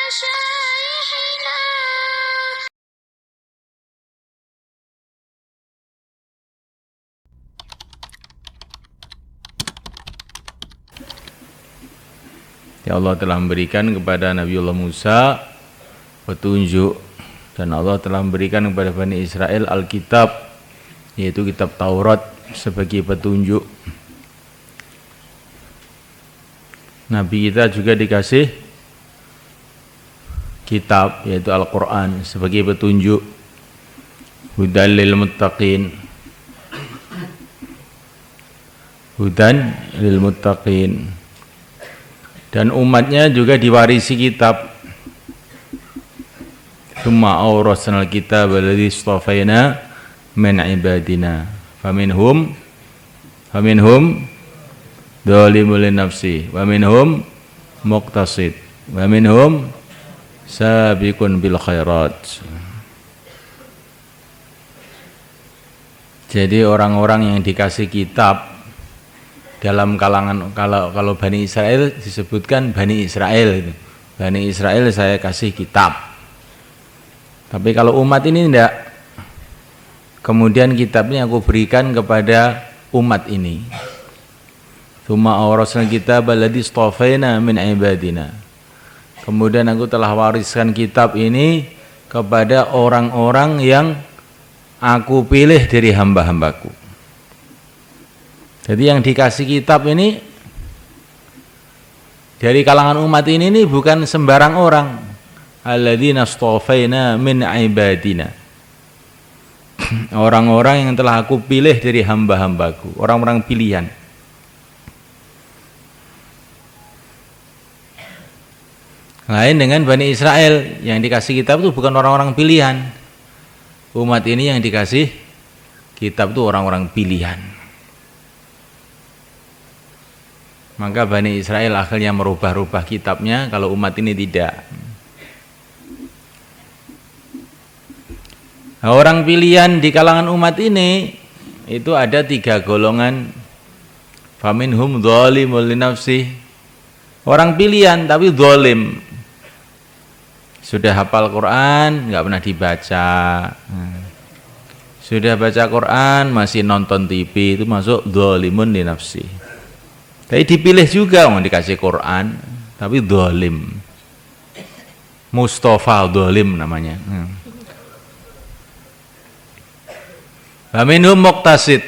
مشايخنا. Ya Allah telah memberikan kepada Nabiullah Musa petunjuk, dan Allah telah memberikan kepada Bani Israel Alkitab, yaitu kitab Taurat sebagai petunjuk. Nabi kita juga dikasih kitab, yaitu Al-Quran sebagai petunjuk. Hudan lil muttaqin, hudan lil muttaqin. Dan umatnya juga diwarisi kitab. Tsumma awrasnal kitaba alladzi istafaina min ibadina faminhum dzalimun li nafsi wa minhum muqtasid wa minhum sabiqun bil khairat. Jadi orang-orang yang dikasih kitab dalam kalangan, kalau Bani Israel disebutkan Bani Israel itu. Bani Israel saya kasih kitab. Tapi kalau umat ini tidak. Kemudian kitabnya aku berikan kepada umat ini. Tsumma awrasnal kitaba alladzi istafaina min ibadina. Kemudian aku telah wariskan kitab ini kepada orang-orang yang aku pilih dari hamba-hambaku. Jadi yang dikasih kitab ini dari kalangan umat ini bukan sembarang orang. Alladzina istafaina min ibadina. Orang-orang yang telah aku pilih dari hamba-hambaku, orang-orang pilihan. Lain dengan Bani Israel, yang dikasih kitab itu bukan orang-orang pilihan. Umat ini yang dikasih kitab itu orang-orang pilihan. Maka Bani Israel akhirnya merubah-rubah kitabnya, kalau umat ini tidak. Nah, orang pilihan di kalangan umat ini itu ada 3 golongan. Faminhum dzalimun li nafsi. Orang pilihan tapi zalim. Sudah hafal Quran, enggak pernah dibaca. Sudah baca Quran, masih nonton TV, itu masuk dzalimun li nafsi. Tapi dipilih juga, mau dikasih Quran, tapi zalim. Mustafa zalim namanya. Faminhum muqtasid.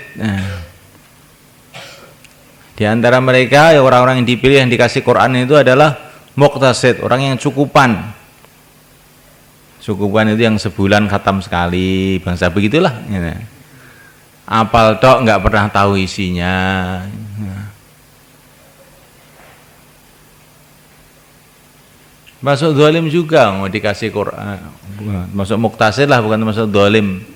Di antara mereka, ya orang-orang yang dipilih yang dikasih Quran itu adalah muqtasid, orang yang cukupan. Cukupan itu yang sebulan khatam sekali, bangsa begitulah. Apal tok, nggak pernah tahu isinya. Masuk zalim juga, mau dikasih Quran. Masuk muqtasid lah, bukan masuk zalim.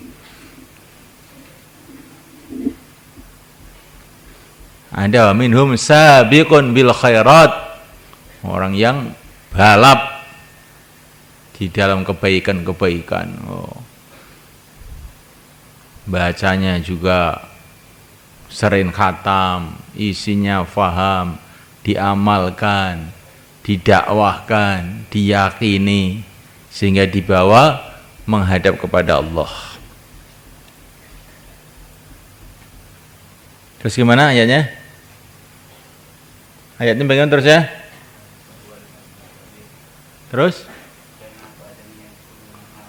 Ada minhum sabiqun bil khairat, orang yang balap di dalam kebaikan-kebaikan. Bacanya juga sering khatam, isinya faham, diamalkan, didakwahkan, diyakini, sehingga dibawa menghadap kepada Allah. Terus gimana ayatnya? Ayatnya bagaimana terus ya? Terus?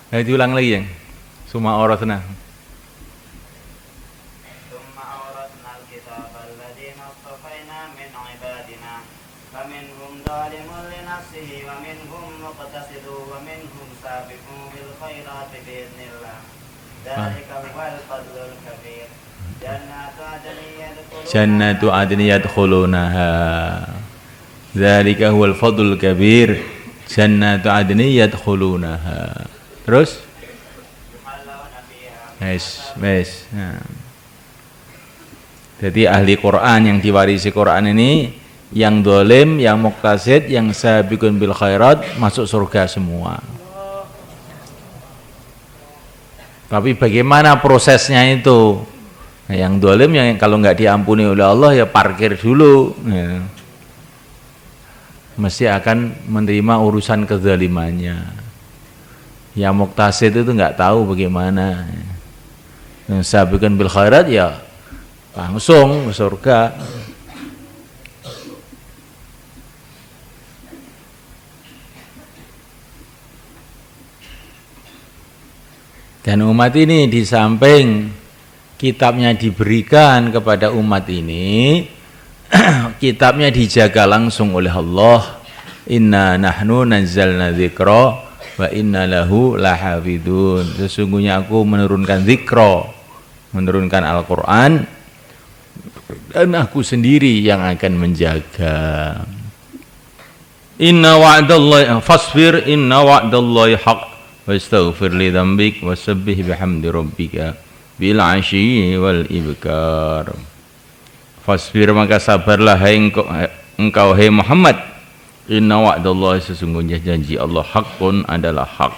Diulang lagi yang Summa awrasna. Jannatu adni yadkhulunaha. Dzalika huwal fadlul kabir. Jannatu adni yadkhulunaha. Terus? Mes. Nah. Jadi ahli Quran yang diwarisi Quran ini, yang dolim, yang muqtasid, yang sabiqun bil khairat, masuk surga semua. Tapi bagaimana prosesnya itu? Nah, yang dolim yang kalau nggak diampuni oleh Allah ya parkir dulu. Ya. mesti akan menerima urusan kezalimannya. Yang muktasid itu nggak tahu bagaimana. Yang sabiqun bil khairat ya langsung ke surga. Dan umat ini di samping kitabnya diberikan kepada umat ini, kitabnya dijaga langsung oleh Allah. Inna nahnu nazzalna dzikra wa inna lahu lahafidun. Sesungguhnya aku menurunkan dzikra, menurunkan Al-Qur'an, dan aku sendiri yang akan menjaga. Inna wa'dallahi fasbir inna wa'dallahi haqq wastaghfir li dzambik wasabbih bihamdi rabbika bil 'ashyi wal ibkar. Fasbir, maka sabarlah hai engkau hai Muhammad. Inna wa'dallahi, sesungguhnya janji Allah haqqun adalah hak.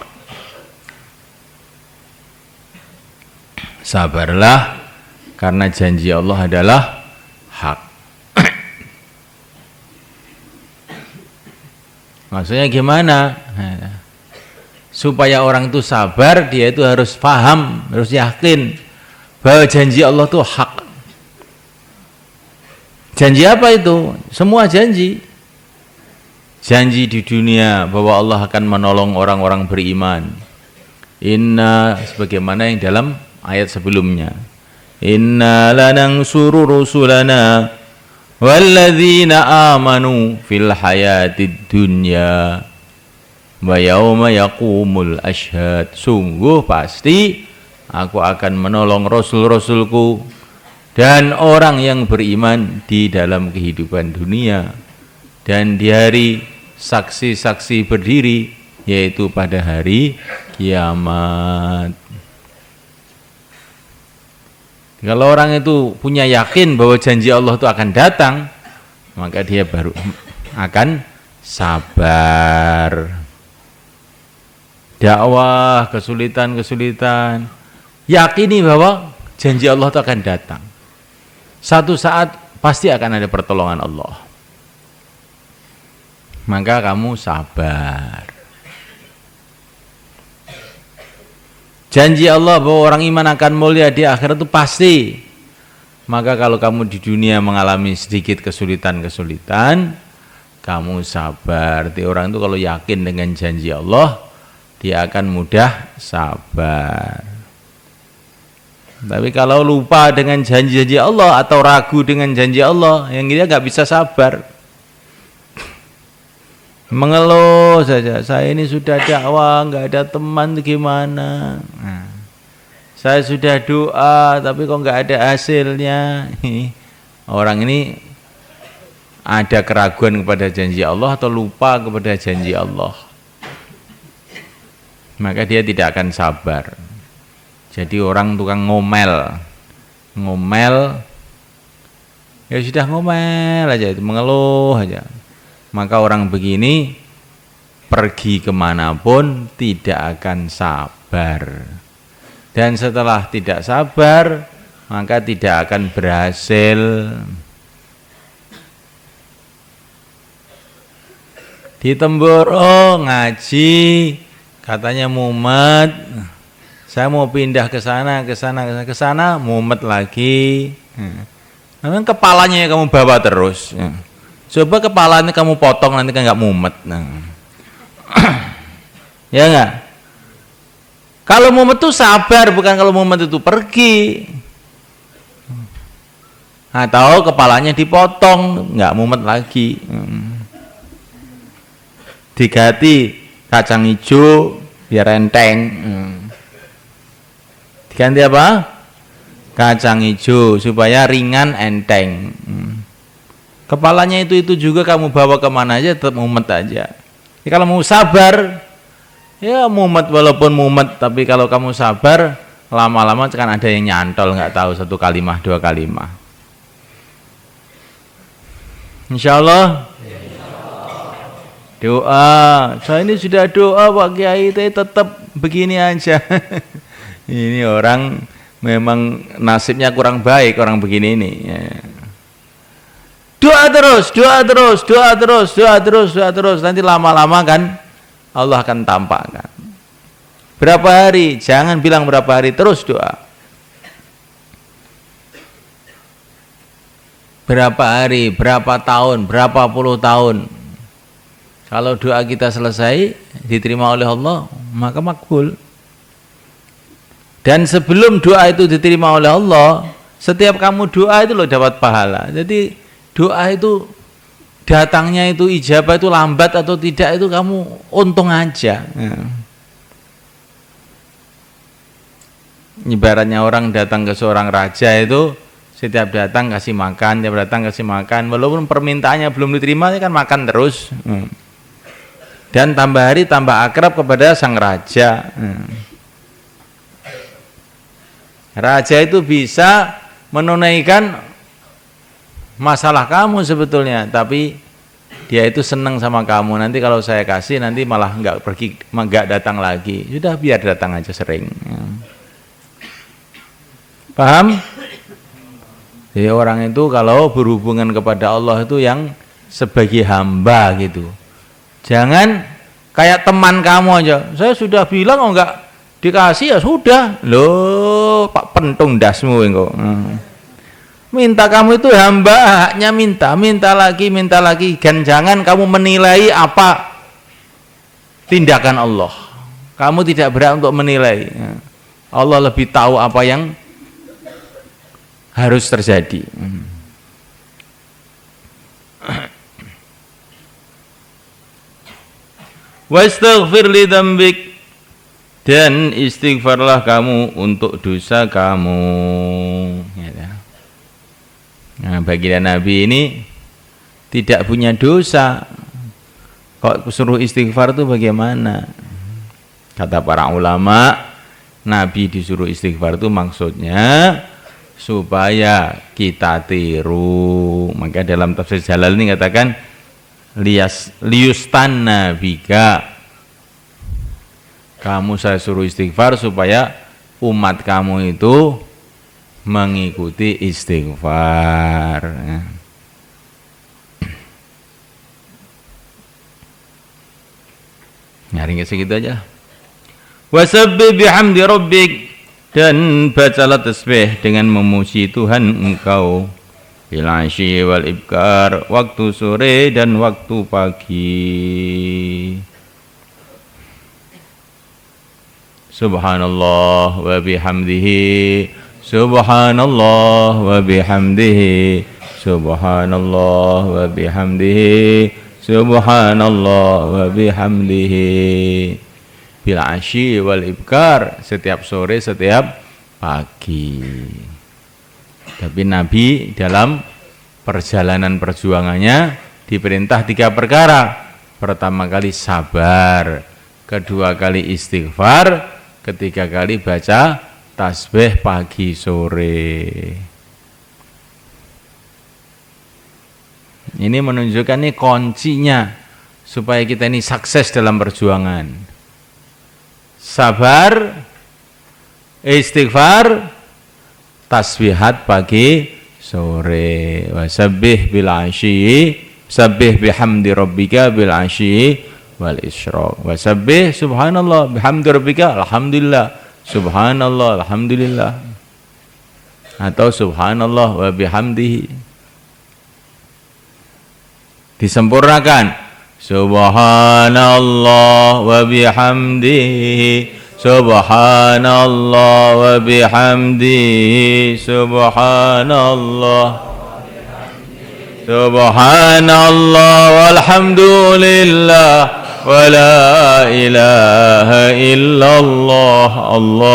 Sabarlah karena janji Allah adalah hak. Maksudnya gimana? Supaya orang itu sabar, dia itu harus paham, harus yakin bahwa janji Allah itu hak. Janji apa itu? Semua janji. Janji di dunia bahwa Allah akan menolong orang-orang beriman. Inna, sebagaimana yang dalam ayat sebelumnya. Inna lanansuru rusulana walladzina amanu fil hayatid dunya wa yauma yaqumul ashhad. Sungguh pasti aku akan menolong rasul-rasulku dan orang yang beriman di dalam kehidupan dunia dan di hari saksi-saksi berdiri, yaitu pada hari kiamat. Kalau orang itu punya yakin bahwa janji Allah itu akan datang, maka dia baru akan sabar. Dakwah, kesulitan-kesulitan, yakini bahwa janji Allah itu akan datang. Satu saat pasti akan ada pertolongan Allah. Maka kamu sabar. Janji Allah bahwa orang iman akan mulia di akhirat itu pasti. Maka kalau kamu di dunia mengalami sedikit kesulitan-kesulitan, kamu sabar. Di orang itu kalau yakin dengan janji Allah, dia akan mudah sabar. Tapi kalau lupa dengan janji-janji Allah atau ragu dengan janji Allah, yang dia nggak bisa sabar. Mengeluh saja, saya ini sudah dakwah, nggak ada teman, gimana? Nah, saya sudah doa, tapi kok nggak ada hasilnya. Orang ini ada keraguan kepada janji Allah atau lupa kepada janji Allah. Maka dia tidak akan sabar. Jadi orang tukang ngomel, ya sudah ngomel aja, itu mengeluh aja. Maka orang begini pergi kemanapun tidak akan sabar. Dan setelah tidak sabar, maka tidak akan berhasil. Di Temboro ngaji, katanya mumet. Saya mau pindah ke sana, mumet lagi. Memang kepalanya kamu bawa terus. Coba kepalanya kamu potong, nanti kan nggak mumet. Nah. Ya nggak? Kalau mumet itu sabar, bukan kalau mumet itu pergi. Atau kepalanya dipotong, nggak mumet lagi. Diganti kacang hijau biar enteng. Diganti apa? Kacang hijau supaya ringan, enteng. Kepalanya itu juga kamu bawa kemana aja tetap mumet aja. Ya, kalau mau sabar, ya mumet walaupun mumet, tapi kalau kamu sabar, lama-lama kan ada yang nyantol, nggak tahu satu kalimah, dua kalimah. Insya Allah. Doa, saya ini sudah doa Pak Kiai, tetap begini aja. Ini orang memang nasibnya kurang baik, orang begini ini. Ya. Doa terus, doa terus, doa terus, doa terus, doa terus. Nanti lama-lama kan Allah akan tampakkan. Berapa hari? Jangan bilang berapa hari, terus doa. Berapa hari, berapa tahun, berapa puluh tahun. Kalau doa kita selesai, diterima oleh Allah, maka makbul. Dan sebelum doa itu diterima oleh Allah, setiap kamu doa itu loh dapat pahala. Jadi doa itu datangnya itu ijabah itu lambat atau tidak itu kamu untung aja. Ibaratnya orang datang ke seorang raja itu setiap datang kasih makan, setiap datang kasih makan, walaupun permintaannya belum diterima kan makan terus. Dan tambah hari tambah akrab kepada sang raja. Raja itu bisa menunaikan masalah kamu sebetulnya, tapi dia itu senang sama kamu. Nanti kalau saya kasih nanti malah nggak datang lagi. Sudah biar datang aja sering. Paham? Jadi orang itu kalau berhubungan kepada Allah itu yang sebagai hamba gitu. Jangan kayak teman kamu aja. Saya sudah bilang oh enggak dikasih ya sudah. Loh, Pak pentung dasmu engko. Minta kamu itu hamba, haknya minta lagi, minta lagi. Dan jangan kamu menilai apa tindakan Allah. Kamu tidak berhak untuk menilai. Allah lebih tahu apa yang harus terjadi. Wastaghfir li dzambik, dan istighfarlah kamu untuk dosa kamu. Nah, baginda Nabi ini tidak punya dosa. Kok suruh istighfar itu bagaimana? Kata para ulama, Nabi disuruh istighfar itu maksudnya supaya kita tiru. Maka dalam tafsir Jalalain ini katakan liustanna bika, kamu saya suruh istighfar supaya umat kamu itu mengikuti istighfar. Nyaring segitu aja. Wasabbih bihamdi rabbik, dan bacalah tasbih dengan memuji Tuhan engkau, bil asyi wal ibkar, waktu sore dan waktu pagi. Subhanallah wa bihamdihi, subhanallah wa bihamdihi, subhanallah wa bihamdihi, subhanallah wa bihamdihi. Bil asyi wal ibkar, setiap sore setiap pagi. Tapi Nabi dalam perjalanan perjuangannya diperintah 3 perkara. Pertama kali sabar, kedua kali istighfar, ketiga kali baca tasbih pagi sore. Ini menunjukkan nih kuncinya supaya kita ini sukses dalam perjuangan. Sabar, istighfar, tasbihat pagi sore. Wasabbih bil asyi, sabbih bihamdi rabbika bil asyi wal isyraq. Wasabbih subhanallah bihamdi rabbika, alhamdulillah, subhanallah, alhamdulillah. Atau subhanallah wa bihamdihi. Disempurnakan. Subhanallah wa bihamdihi, subhanallah wa bihamdihi, subhanallah, subhanallah walhamdulillah wa la ilaha illallah, Allah